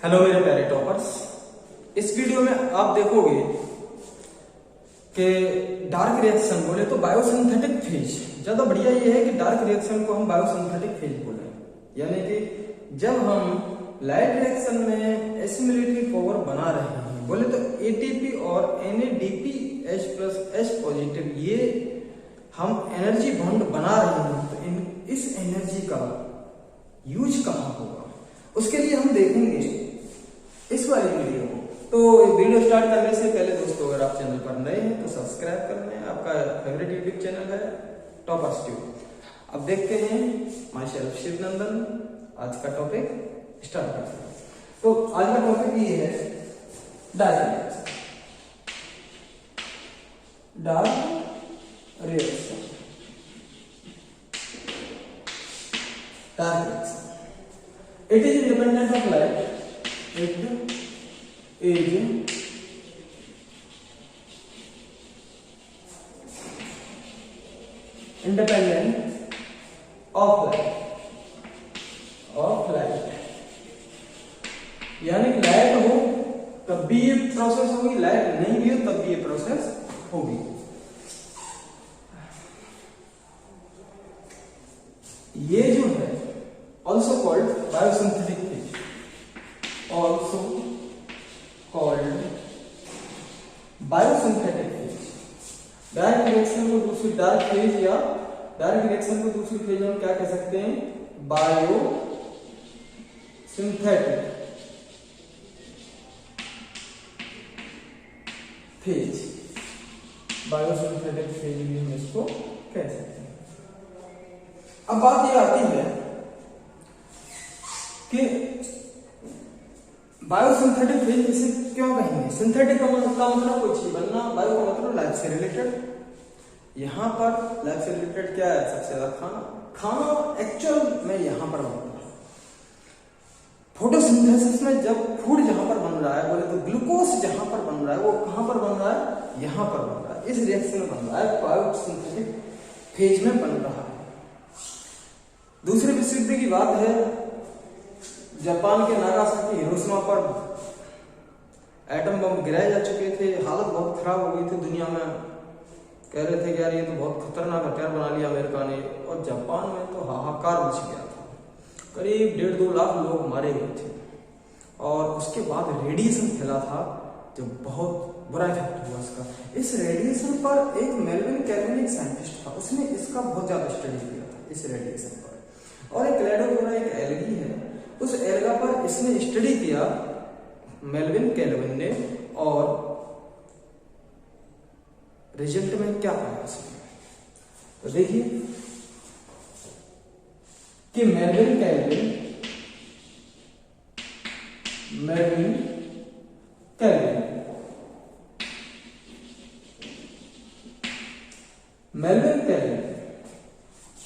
Hello मेरे प्यारे toppers. इस वीडियो में आप देखोगे कि डार्क रिएक्शन बोले तो बायोसिंथेटिक फेज। ज्यादा बढ़िया ये है कि डार्क रिएक्शन को हम बायोसिंथेटिक फेज बोले, यानी कि जब हम लाइट रिएक्शन में एसिमिलेटरी पावर बना रहे हैं बोले तो एटीपी और NADPH प्लस H पॉजिटिव ये हम एनर्जी बॉन्ड बना रहे हैं, तो इस एनर्जी का यूज कहाँ होगा उसके लिए हम देखेंगे इस वाली वीडियो को। तो वीडियो स्टार्ट करने से पहले दोस्तों, अगर आप चैनल पर नए हैं तो सब्सक्राइब कर लें। आपका फेवरेट यूट्यूब चैनल है टॉपर्स ट्यूब। अब देखते हैं माई सेल्फ शिवनंदन। आज का टॉपिक स्टार्ट करते हैं। तो आज का टॉपिक ये है dark reaction. Dark reaction it is independent of light. It is independent of light. यानी कि लाइट हो तब भी ये प्रोसेस होगी, लाइट नहीं भी हो तब भी ये प्रोसेस होगी। ये जो है also called biosynthetic phase, also called biosynthetic phase। Dark reaction को दूसरी डार्क फेज या डार्क रिएक्शन को दूसरी फेज हम क्या कह सकते हैं? Biosynthetic phase. बायोसिंथेटिक फेज भी हम इसको कह सकते हैं। अब बात ये आती है कि बायोसिंथेटिक फेज इसे क्यों कहेंगे? सिंथेटिक का मतलब कोई चीज बनना, बायो का मतलब लाइफ से रिलेटेड। यहां पर लाइफ से रिलेटेड क्या है? सबसे ज्यादा खाना एक्चुअल में यहां पर बनता है। फोटोसिंथेसिस में जब फूड जहां पर बन रहा है बोले तो ग्लूकोज जहां पर बन रहा है वो कहां पर बन रहा है? यहां पर बन रहा है, इस रिएक्शन में बन रहा है, बायोसिंथेटिक फेज में बन रहा है। दूसरे विश्व युद्ध की बात है, जापान के नागासाकी हिरोशिमा पर एटम बम गिराए जा चुके थे, हालत बहुत खराब हो गई थी दुनिया में। कह रहे थे कि यार ये तो बहुत खतरनाक हथियार बना लिया अमेरिका ने, और जापान में तो हाहाकार मच गया था। करीब 1.5-2 लाख लोग मारे गए थे, और उसके बाद रेडिएशन फैला था जो बहुत बुरा इफेक्ट हुआ इसका। इस रेडिएशन पर एक मेल्विन कैल्विन एक साइंटिस्ट था, उसने इसका बहुत ज्यादा स्टडी किया था इस रेडिएशन पर। और एक क्लेडोफोरा एक एल्गी है, उस एल्गा पर इसने स्टडी किया मेल्विन कैल्विन ने, और रिजल्ट में क्या पाया उसने? तो देखिए कि Melvin Calvin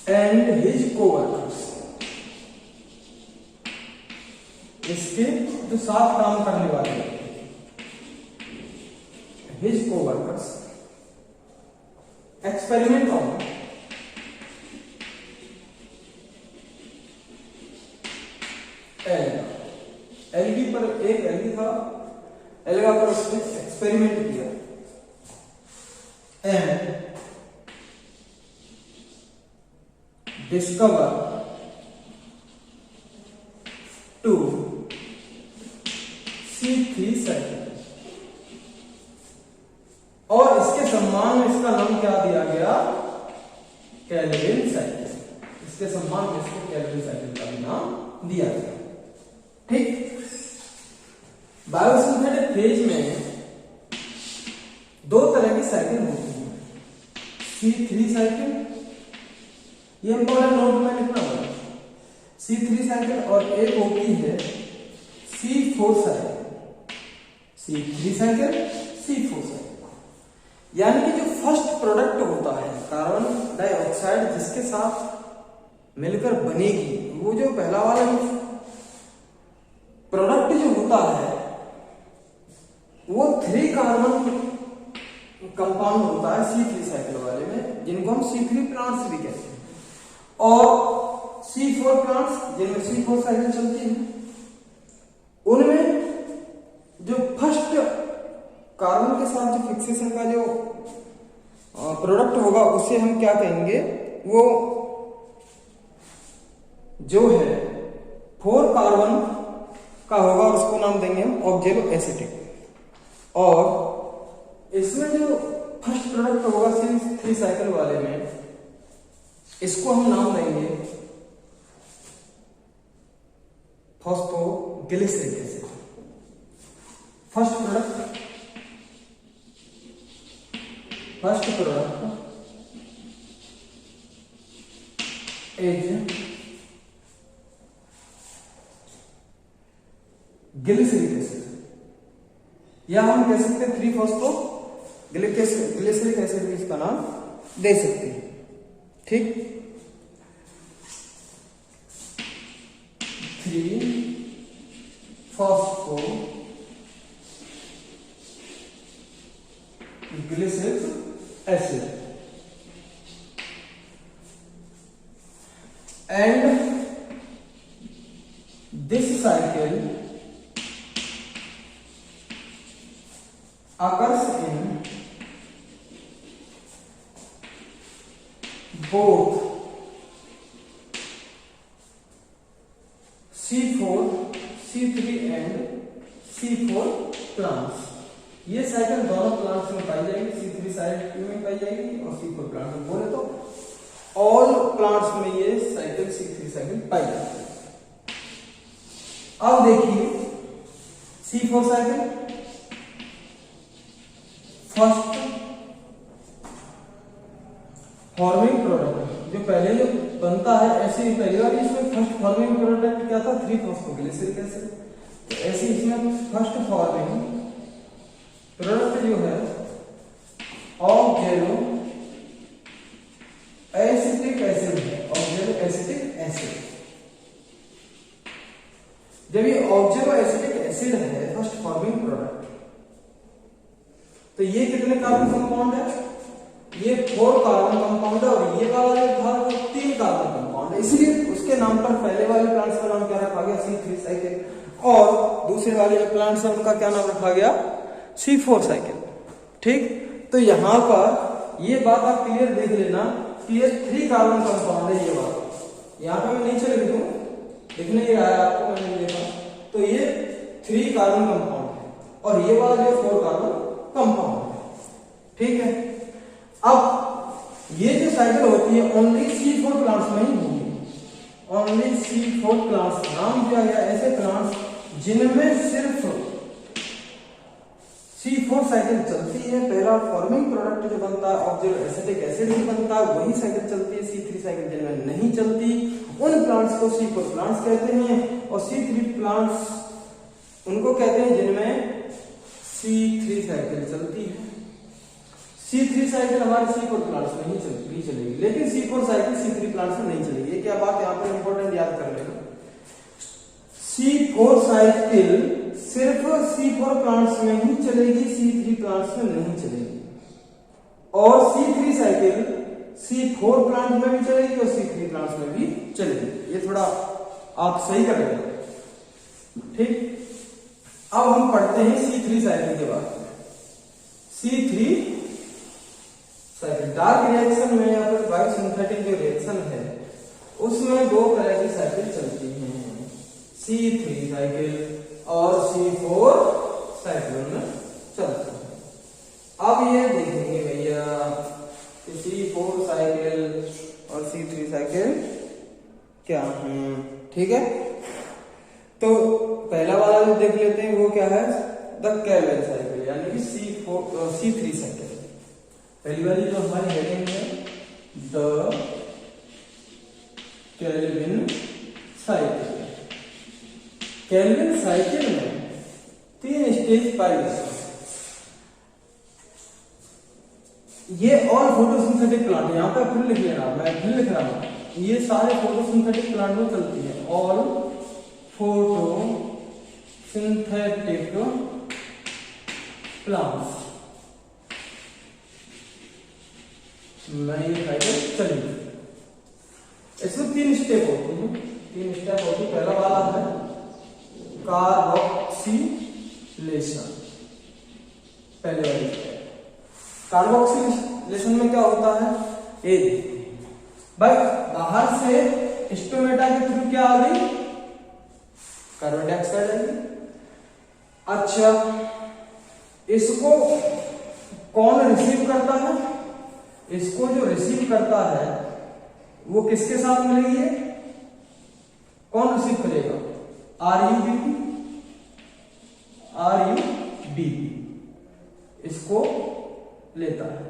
and his coworkers, इसके जो साथ काम करने वाले his coworkers experiment on alga. Algae पर एक एल्गी था, एल्गा पर उसने एक्सपेरिमेंट किया and discover to C3 cycle, और इसके सम्मान में इसका नाम क्या दिया गया? Calvin cycle. इसके सम्मान में इसको कैल्विन साइकिल का भी नाम दिया गया। ठीक। बायोसिंथेटिक फेज में 2 तरह की साइकिल होती है, C3 साइकिल, ये इंपॉर्टेंट नोट में लिखना होगा, C3 साइकिल, और एक होती है C4 cycle. C3 cycle, C4 cycle, यानी कि जो फर्स्ट प्रोडक्ट होता है कार्बन डाइऑक्साइड जिसके साथ मिलकर बनेगी, वो जो पहला वाला प्रोडक्ट जो होता है वो 3 कार्बन कंपाउंड होता है C3 साइकिल वाले में, जिनको हम C3 प्लांट्स भी कहते हैं। और C4 प्लांट्स जिनमें C4 साइकिल चलती है, उनमें साथ जो फिक्सेशन का जो प्रोडक्ट होगा उसे हम क्या कहेंगे, वो जो है 4 कार्बन का होगा, उसको नाम देंगे हम ऑक्जेलो एसिटिक। और इसमें जो फर्स्ट प्रोडक्ट होगा C3 साइकिल वाले में, इसको हम नाम देंगे phosphoglyceric acid. First product is glyceric acid, या हम कह सकते हैं 3-फॉस्फोग्लिसरिक एसिड भी इसका नाम दे सकते हैं। ठीक, 3-फॉस्फोग्लिसरिक acid and this cycle occurs in both C4, C3 and C4 plants। ये साइकिल दोनों प्लांट्स में पाई जाएगी, C3 साइकिल में पाई जाएगी और C4 प्लांट में। बोले तो ऑल प्लांट्स में ये साइकिल C3 साइकिल पाई जाती है। अब देखिए C4 cycle first forming product जो पहले जो बनता है, ऐसे ही पहली बार इसमें फर्स्ट फॉर्मिंग प्रोडक्ट क्या था, 3-फॉस्फोग्लिसरिक एसिड। तो ऐसे इसमें फर्स्ट फॉर्मिंग प्रोडक्ट जो है ऑक्जेलो एसिटिक एसिड है, ऑक्जेलो एसिटिक एसिड। जब ये ऑक्जेलो एसिटिक एसिड है फर्स्ट फॉर्मिंग प्रोडक्ट, तो ये कितने कार्बन कंपाउंड है, ये 4 कार्बन कंपाउंड है, और ये वाला जो था वो 3 कार्बन कंपाउंड है। इसलिए उसके नाम पर पहले वाले प्लांट्स का नाम क्या रखा गया, C3 साइकिल, और दूसरे वाले जो प्लांट्स है उनका क्या नाम रखा गया, C4 साइकिल। ठीक, तो यहां पर ये बात आप क्लियर देख लेना कि ये 3 कार्बन कंपाउंड है। ये बात यहां पे मैं नीचे लिख दूं, दिख नहीं रहा है आपको, मैंने लिखा, तो ये 3 कार्बन कंपाउंड है और ये वाला जो 4 कार्बन कंपाउंड है। ठीक है, अब ये जो साइकिल होती है ओनली C4 प्लांट्स में ही होगी, ओनली C4 प्लांट्स। नाम दिया गया ऐसे प्लांट्स जिनमें सिर्फ C4 साइकिल चलती है। पहला फॉर्मिंग प्रोडक्ट जो बनता है ऑक्जेलो एसिटिक एसिड ही बनता है, वही साइकिल चलती है। C3 साइकिल जिनमें नहीं चलती उन प्लांट्स को C4 प्लांट्स कहते हैं, और C3 प्लांट्स उनको कहते हैं जिनमें C3 साइकिल चलती है। C3 साइकिल हमारे C4 प्लांट्स में ही चलेगी, लेकिन C4 साइकिल C3 प्लांट्स में नहीं चलेगी। ये क्या बात यहाँ पर इंपॉर्टेंट याद कर लेना, C4 साइकिल सिर्फ C4 प्लांट्स में ही चलेगी, C3 प्लांट्स में नहीं चलेगी। और C3 साइकिल C4 प्लांट में भी चलेगी और C3 प्लांट्स में भी चलेगी। ये थोड़ा आप सही कर लेना। ठीक, अब हम पढ़ते हैं C3 साइकिल के बारे में। C3 साइकिल डार्क रिएक्शन में या फिर बायोसिंथेटिक जो रिएक्शन है उसमें 2 तरह की साइकिल चलती हैं, C3 साइकिल और C4 साइकिल में चलती है। अब ये देखेंगे भैया कि C4 साइकिल और C3 साइकिल क्या है। ठीक है, तो पहला वाला जो देख लेते हैं वो क्या है, द केल्विन साइकिल, यानी कि C3 साइकिल। पहली वाली जो हमारी हेडिंग है the Calvin cycle. Calvin cycle में 3 स्टेज पाई जाती है। ये ऑल फोटोसिंथेटिक प्लांट, यहां पे फिर लिख लेना, मैं फिर लिख रहा हूं, ये सारे फोटोसिंथेटिक प्लांट में चलती है। ऑल फोटोसिंथेटिक प्लांट्स में ये साइकिल चलेगी। इसमें 3 स्टेप होती है, 3 स्टेप होती है। पहला वाला है कार्बोक्सिलेशन, पहले वाली स्टेप। कार्बोक्सिलेशन में क्या होता है, एक भाई बाहर से स्टोमेटा के थ्रू क्या आ गई, कार्बन डाइऑक्साइड आएगी। अच्छा, इसको कौन रिसीव करता है, इसको जो रिसीव करता है वो किसके साथ मिलेगी, कौन रिसीव करेगा, RUBP, इसको लेता है।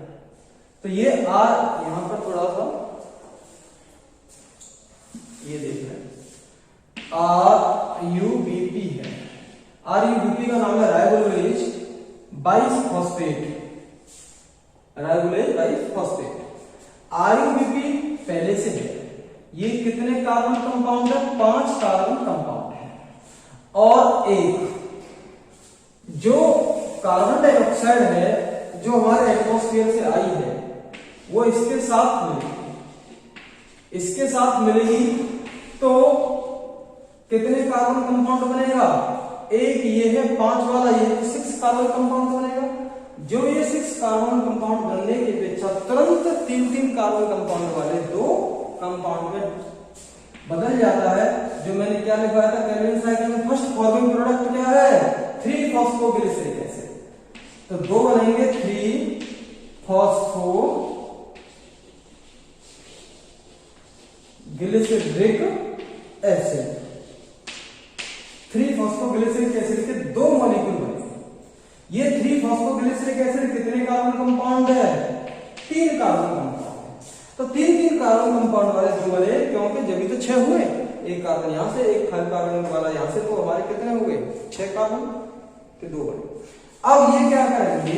तो ये R यहां पर थोड़ा सा ये देख रहे हैं, RUBP है। RUBP का नाम है राइबोलेज बाइफॉस्फेट, राइबोलेज बाइफॉस्फेट। RUBP पहले से है, ये कितने कार्बन कंपाउंड है, 5 कार्बन कंपाउंड है। और एक जो कार्बन डाइऑक्साइड है जो हमारे एटमॉस्फेयर से आई है वो इसके साथ मिलेगी, इसके साथ मिलेगी तो कितने कार्बन कंपाउंड बनेगा, एक ये है 5 वाला, ये 6 कार्बन कंपाउंड बनेगा। जो ये 6 कार्बन कंपाउंड बनने की अपेक्षा तुरंत 3-3 कार्बन कंपाउंड वाले 2 कंपाउंड में बदल जाता है। जो मैंने क्या लिखवाया था कैल्विन साइकिल में, फर्स्ट फॉर्मिंग प्रोडक्ट क्या है, 3-फॉस्फोग्लिसरिक एसिड। तो 2 बनेंगे 3-फॉस्फोग्लिसरिक एसिड। 3-फॉस्फोग्लिसरिक एसिड के 2 मॉलिक्यूल बने। ये 3-फॉस्फोग्लिसरिक एसिड कितने कार्बन कंपाउंड है, 3 कार्बन कंपाउंड। तो 3-3 कार्बन कंपाउंड वाले 2 बने, क्योंकि जब तो 6 हुए, एक कार्बन यहां से, एक कार्बन वाला यहां से, तो हमारे कितने हुए, 6 कार्बन के 2 बने। अब ये क्या करेंगे,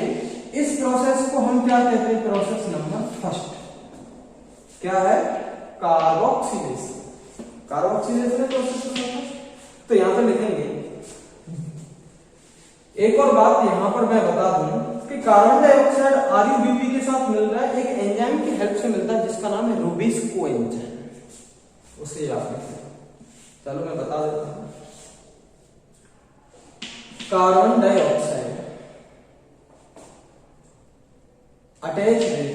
इस प्रोसेस को हम क्या कहते हैं, प्रोसेस नंबर फर्स्ट क्या है, carboxylation. Carboxylation process number first. तो यहां पे लिखेंगे, एक और बात यहां पर मैं बता दूं कि कार्बन डाइऑक्साइड RUBP के साथ मिल रहा है, एक एंजाइम की हेल्प से मिलता है जिसका नाम है रूबिस्को एंजाइम, उसे याद रखें। चलो मैं बता देता हूं, carbon dioxide attached with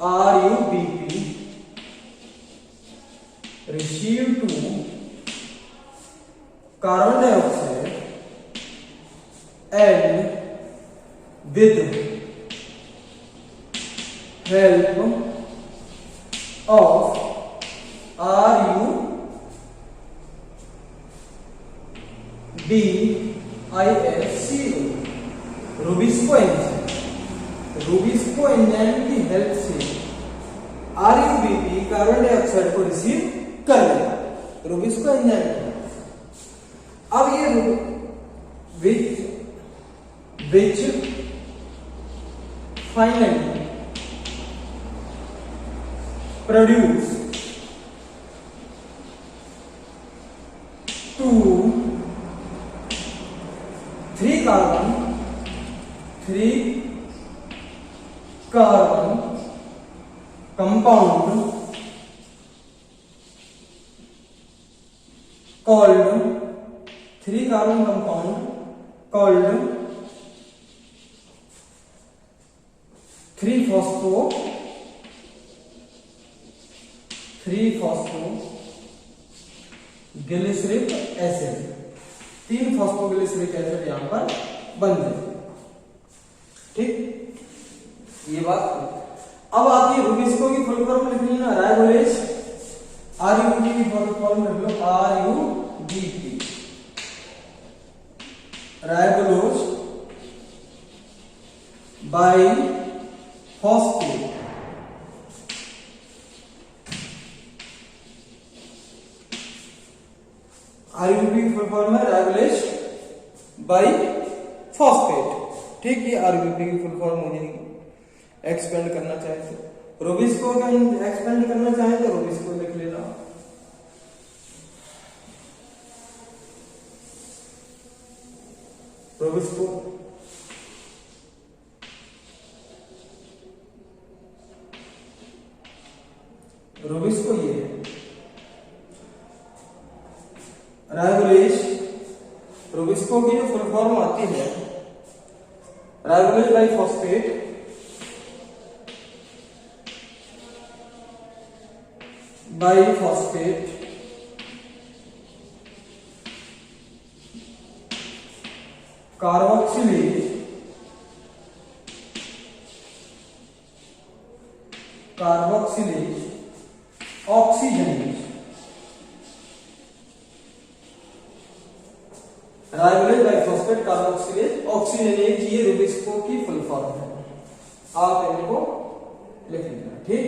RUBP received to carbon dioxide and with help of RUBISCO, rubisco enzyme. Rubisco enzyme की हेल्प से RUBP कार्बन डाइऑक्साइड को रिसीव कर लेगा, रूबिस्को एंजाइम की हेल्प से। अब ये which finally produce 3 carbon compound called 3 carbon compound called 3-फॉस्फोग्लिसरिक acid. 3-फॉस्फोग्लिसरिक acid यहां पर बन जाए, ठीक, ये बात। अब आती है रूबिस्को की फुल फॉर्म लिख लेना, राइबोलेज। RUBP की फुल फॉर्म लिख लो, RUBP, राइबोलोज बाइफॉस्फेट। RUBP की फुल फॉर्म है राइबोलेज बाइफॉस्फेट, ठीक। ये RUBP की फुल फॉर्म हो जाएगी। एक्सपेंड करना चाहे तो रूबिस्को का एक्सपेंड करना चाहे तो रूबिस्को लिख लेना। रूबिस्को रुबिस्को ये है। राइबोलेज, रुबिस्को की जो फुल फॉर्म आती है ribulose biphosphate carboxylase oxygenase. Ribulose biphosphate carboxylase oxygenase, ये रुबिस्को की फुल फॉर्म है। आप इनको लिख लेना, ठीक।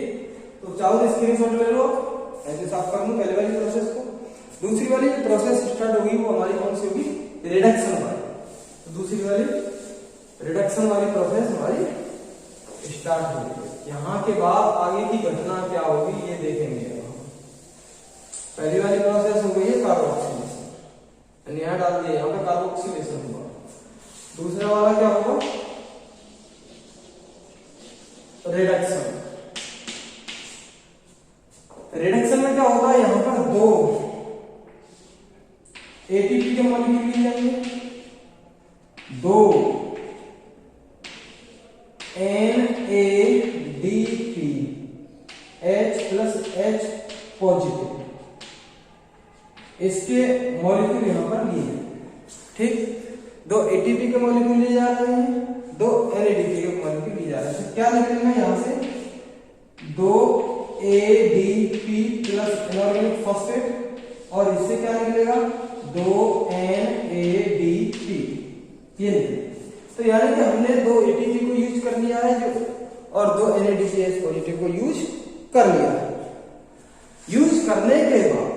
तो चाहो तो स्क्रीनशॉट ले लो, ऐसे साफ कर लूं पहले वाली प्रोसेस को। दूसरी वाली प्रोसेस स्टार्ट होगी वो हमारी कौन सी होगी? रिडक्शन वाली। तो दूसरी वाली रिडक्शन वाली प्रोसेस हमारी स्टार्ट होगी। यहाँ के बाद आगे की घटना क्या होगी ये देखेंगे। पहली वाली प्रोसेस हो गई है कार्बोक्सिलेशन, यहाँ डाल दिया, यहाँ पे कार्बोक्सिलेशन हुआ। दूसरा वाला क्या होगा? रिडक्शन। रिडक्शन में क्या होगा? यहाँ पर दो एटीपी के मॉलिक्यूल लिए जाएंगे, दो NADP H+H पॉजिटिव, इसके मॉलिक्यूल यहां पर लिए, ठीक। दो एटीपी के मॉलिक्यूल लिए जा रहे हैं, दो NADP के मॉलिक्यूल लिए जा रहे हैं। तो क्या निकलेगा यहां से? दो ADP प्लस इनऑर्गेनिक फॉस्फेट, और इससे क्या निकलेगा? दो NADP, ये निकलेगा। तो यानी कि हमने दो एटीपी को यूज कर लिया है जो, और दो NADPH पॉजिटिव को यूज कर लिया है। यूज करने के बाद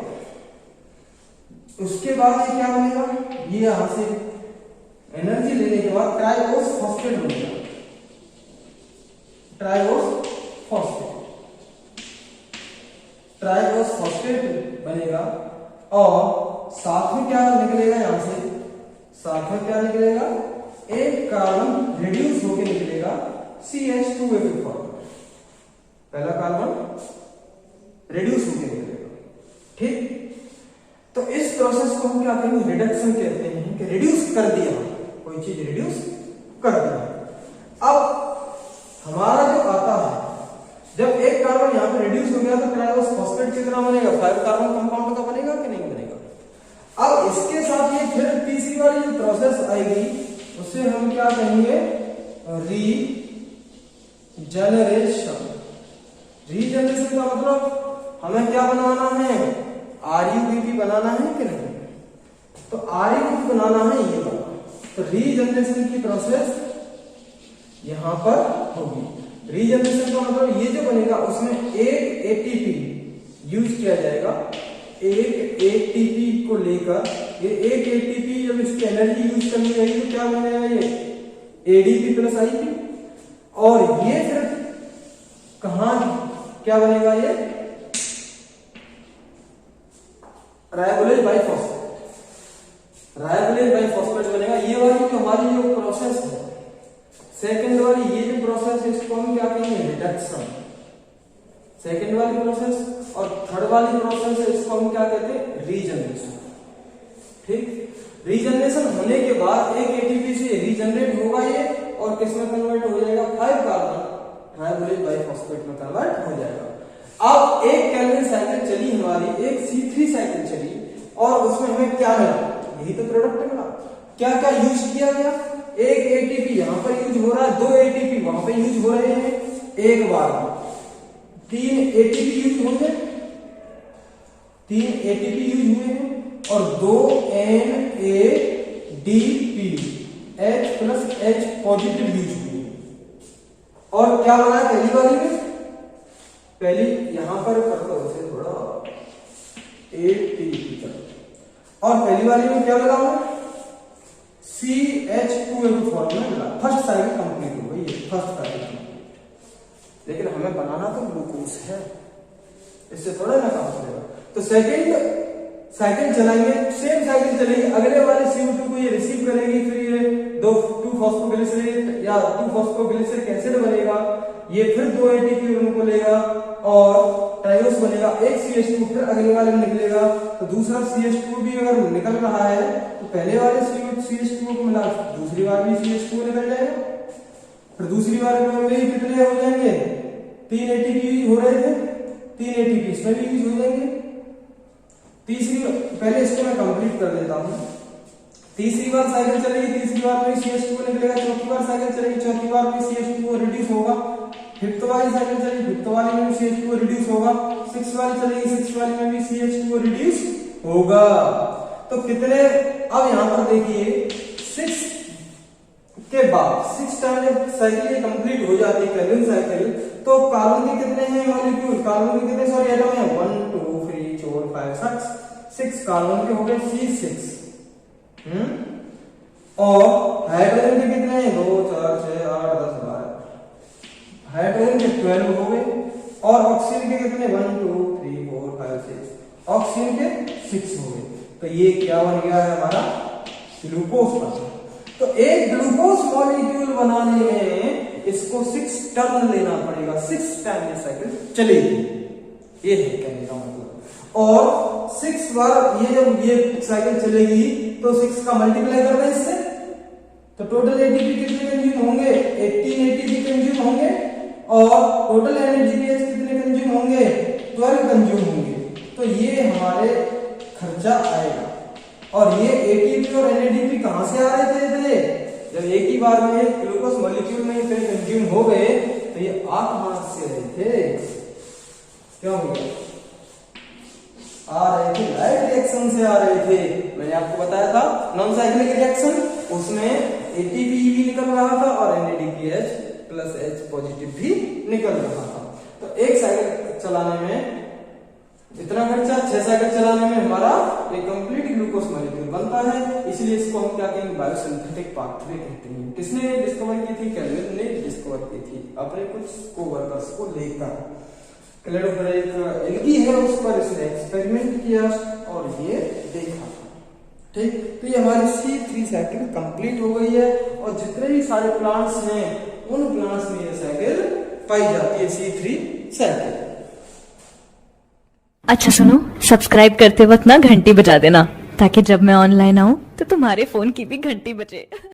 उसके बाद ये क्या बनेगा? ये यहां से एनर्जी लेने के बाद ट्राइबोस फॉस्फेट बनेगा, ट्राइबोस फॉस्फेट बनेगा। और साथ में क्या निकलेगा? यहां से साथ में क्या निकलेगा? एक कार्बन रिड्यूस होकर निकलेगा CH2A फॉर्म, पहला कार्बन रिड्यूस होकर निकलेगा, ठीक। तो इस प्रोसेस को हम क्या कहेंगे? रिडक्शन कहते हैं, कि रिड्यूस कर दिया, कोई चीज रिड्यूस कर दिया। अब हमारा जो आता है, जब एक कार्बन यहां पर रिड्यूस हो गया तो ट्राइबोस फॉस्फेट कितना बनेगा? 5 कार्बन कंपाउंड का बनेगा कि नहीं बनेगा? अब इसके साथ ये फिर तीसरी वाली जो प्रोसेस आएगी उसे हम क्या कहेंगे? रीजनरेशन का मतलब हमें क्या बनाना है? RUBP बनाना है कि नहीं? तो RUBP बनाना है, ये वाला। तो रीजनरेशन की प्रोसेस यहां पर होगी। रीजनरेशन का मतलब ये जो बनेगा उसमें एक ATP यूज किया जाएगा, एक ATP को लेकर, ये एक ATP जब इसकी एनर्जी यूज करनी जाएगी तो क्या बनेगा? ये ADP प्लस IP, और ये फिर कहां क्या बनेगा? ये राइबोलेज बाइफॉस्फेट बनेगा। ये वाली जो हमारी जो प्रोसेस है सेकेंड वाली, ये जो प्रोसेस है इसको हम क्या कहेंगे? रिडक्शन, सेकेंड वाली प्रोसेस। और थर्ड वाली प्रोसेस है इसको हम क्या कहते हैं? रीजनरेशन, ठीक। रीजनरेशन होने के बाद एक एटीपी से रीजनरेट होगा ये, और किसमें कन्वर्ट हो जाएगा? 5 कार्बन राइबोलेज बाइफॉस्फेट में कन्वर्ट हो जाएगा। अब एक केल्विन साइकिल चली हमारी, एक C3 साइकिल चली, और उसमें हमें क्या मिला? यही तो प्रोडक्ट मिला। क्या क्या यूज किया गया? एक एटीपी यहां पर यूज हो रहा है, दो एटीपी वहां पर यूज हो रहे हैं, एक बार 3 एटीपी यूज होंगे, 3 एटीपी यूज हुए हैं, और 2 NADP H+H पॉजिटिव यूज हुए। और क्या बना है पहली वाली में? पहली यहां पर कर दो उसे थोड़ा ATP कर, और पहली वाली में क्या लगा हुआ? CH2A फॉर्म में मिला। फर्स्ट साइकिल कंप्लीट हो गई, फर्स्ट साइकिल कंप्लीट। लेकिन हमें बनाना तो ग्लूकोज है, इससे थोड़ा ना काम चलेगा। तो सेकंड साइकिल चलाएंगे, सेम साइकिल चलेगी, अगले वाले CO2 को ये रिसीव करेगी, फिर ये 2 2-फॉस्फोग्लिसरेट या 2-फॉस्फोग्लिसरिक एसिड बनेगा, ये फिर 2 एटीपी उनको लेगा और ट्राइओस बनेगा, एक CH2 फिर अगले वाले में निकलेगा। तो दूसरा CH2 भी अगर निकल रहा है तो पहले वाले CH2 को मिला दूसरी बार भी CH2 निकल जाएगा, फिर दूसरी बार में भी कितने हो जाएंगे, 3 एटीपी हो रहे थे, 3 एटीपी इसमें भी यूज हो जाएंगे। तीसरी, पहले इसको मैं कंप्लीट कर देता हूं। तीसरी बार साइकिल चलेगी, तीसरी बार में CH2 निकलेगा, चौथी बार साइकिल चलेगी, चौथी बार में CH2 रिड्यूस होगा, फिफ्थ वाली साइकिल चलेगी, फिफ्थ वाली में भी CH2 रिड्यूस होगा, सिक्स वाली चलेगी, सिक्स वाली में भी CH2 रिड्यूस होगा। तो कितने, अब यहां पर देखिए 6 के बाद 6 टाइम जब साइकिल कंप्लीट हो जाती है कैल्विन साइकिल, तो कार्बन के कितने हैं मॉलिक्यूल, कार्बन के कितने सॉरी एटम हैं, 1 2 3 4 5 6 कार्बन के हो गए C6, और हाइड्रोजन के कितने हैं, 2 4 6 8 10 12, हाइड्रोजन के 12 हो गए, और ऑक्सीजन के कितने 1 2 3 4 5 6, ऑक्सीजन के 6 हो गए। तो ये क्या बन गया है हमारा, ग्लूकोज बन गया। तो एक ग्लूकोज मॉलिक्यूल बनाने में इसको 6 टर्न लेना पड़ेगा, 6 टाइम ये साइकिल चलेगी, ये है कहने का मतलब। और 6 बार ये जब ये साइकिल चलेगी तो 6 का मल्टीप्लाई कर रहे हैं इससे, तो टोटल एटीपी कितने कंज्यूम होंगे, 18 एटीपी कंज्यूम होंगे, और टोटल एनएडीपीएच कितने कंज्यूम होंगे, 12 कंज्यूम होंगे। तो ये हमारे खर्चा आएगा। और ये एटीपी और एनएडीपी कहां से आ रहे थे इतने, जब एक ही बार में ग्लूकोज मॉलिक्यूल में इतने कंज्यूम हो गए तो ये आ कहां से रहे थे, क्यों हो गया, आ रहे थे लाइट रिएक्शन से आ रहे थे। मैंने आपको बताया था नॉन साइक्लिक रिएक्शन, उसमें एटीपी भी निकल रहा था और एनएडीपीएच प्लस H पॉजिटिव भी निकल रहा था। तो एक साइकिल चलाने में इतना खर्चा, 6 साइकिल चलाने में हमारा एक कंप्लीट ग्लूकोज मॉलिक्यूल बनता है। इसलिए इसको हम क्या कहेंगे, बायोसिंथेटिक पाथवे कहते हैं। किसने डिस्कवर की थी, कैल्विन ने डिस्कवर की थी अपने कुछ कोवर्कर्स को लेकर। क्लेडोफेरेक एल्गी है, उस पर इसने एक्सपेरिमेंट किया और ये देखा। ठीक, तो ये हमारी C3 साइकिल कंप्लीट हो गई है, और जितने भी सारे प्लांट्स हैं उन प्लांट्स में ये साइकिल पाई जाती है, C3 साइकिल। अच्छा सुनो, सब्सक्राइब करते वक्त ना घंटी बजा देना, ताकि जब मैं ऑनलाइन आऊं तो तुम्हारे फोन की भी घंटी बजे।